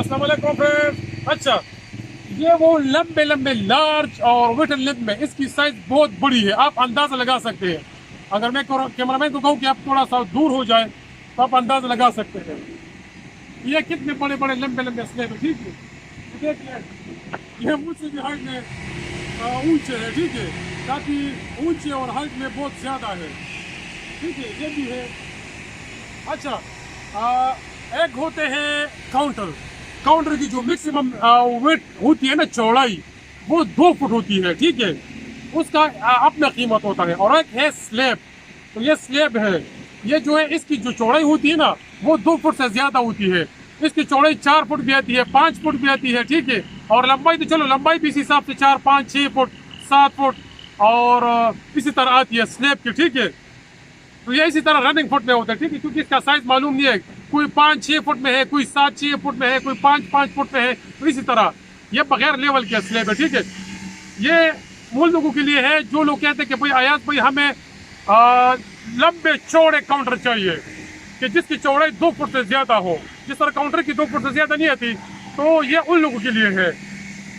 अस्सलाम वालेकुम फ्रेंड्स। अच्छा, ये वो लंबे लंबे लार्ज और विटन लेंथ में इसकी साइज बहुत बड़ी है, आप अंदाजा लगा सकते हैं। अगर मैं कैमरामैन को कहूँ कि आप थोड़ा सा दूर हो जाए तो आप अंदाजा लगा सकते हैं ये कितने बड़े बड़े लंबे लंबे स्लेब है। ठीक है, देखिए ये मुझसे भी हाइट में ऊंचे है। ठीक है, काफी ऊंचे और हाइट में बहुत ज्यादा है। ठीक है, ये भी है। अच्छा, एक होते हैं काउंटर। काउंटर की जो मैक्सिमम वेट होती है ना, चौड़ाई, वो 2 फुट होती है। ठीक है, उसका अपना कीमत होता है। और एक है स्लैब। तो ये स्लैब है, ये जो है इसकी जो चौड़ाई होती है ना, वो 2 फुट से ज्यादा होती है। इसकी चौड़ाई 4 फुट भी आती है, 5 फुट भी आती है। ठीक है, और लंबाई तो चलो लंबाई भी इस हिसाब से 4, 5, 6 फुट, 7 फुट और इसी तरह आती है स्लैब की। ठीक है, तो ये इसी तरह रनिंग फुट में होता है। ठीक है, क्योंकि इसका साइज मालूम नहीं है, कोई 5-6 फुट में है, कोई 7-6 फुट में है, कोई 5-5 फुट में है। तो इसी तरह ये बगैर लेवल के स्लैब है। ठीक है, ये उन लोगों के लिए है जो लोग कहते हैं कि भाई अयाज भाई हमें लंबे चौड़े काउंटर चाहिए कि जिसकी चौड़ाई 2 फुट से ज्यादा हो। जिस तरह काउंटर की 2 फुट से ज्यादा नहीं आती, तो ये उन लोगों के लिए है।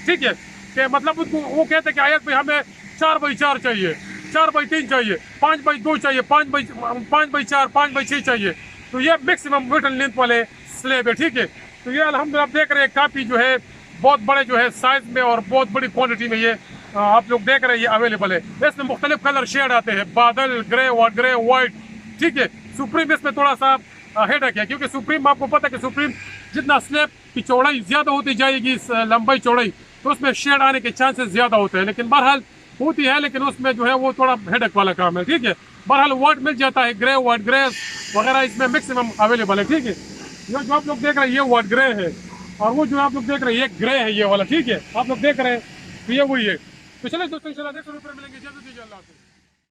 ठीक है, कि मतलब उनको वो कहते हैं कि अयाज भाई हमें 4x4 चाहिए, 4x3 चाहिए, 5x2 चाहिए, 5x4, 5x6 चाहिए। तो ये मैक्सिमम विटन लेंथ वाले स्लैब है। ठीक है, तो ये अल्हम्दुलिल्लाह आप देख रहे हैं काफी जो है बहुत बड़े जो है साइज में और बहुत बड़ी क्वांटिटी में ये आप लोग देख रहे हैं ये अवेलेबल है। इसमें मुख्तलिफ कलर शेड आते हैं, बादल, ग्रे, व्हाइट। ठीक है, सुप्रीम इसमें थोड़ा सा हेडक है, क्योंकि सुप्रीम आपको पता है कि सुप्रीम जितना स्लैब की चौड़ाई ज्यादा होती जाएगी, लंबाई चौड़ाई, तो उसमें शेड आने के चांसेस ज्यादा होते हैं। लेकिन बहरहाल होती है, लेकिन उसमें जो है वो थोड़ा हेडक वाला काम है। ठीक है, बहरहाल व्हाइट मिल जाता है, ग्रे, व्हाइट ग्रे वगैरह इसमें मैक्सिमम अवेलेबल है। ठीक है, ये जो आप लोग देख रहे हैं ये व्हाइट ग्रे है, और वो जो आप लोग देख रहे हैं ये ग्रे है, ये वाला। ठीक है, आप लोग देख रहे हैं तो ये वही है। तो चलिए दोस्तों, इंशाल्लाह नेक्स्ट वीडियो पर मिलेंगे। जल्दी से जल्द।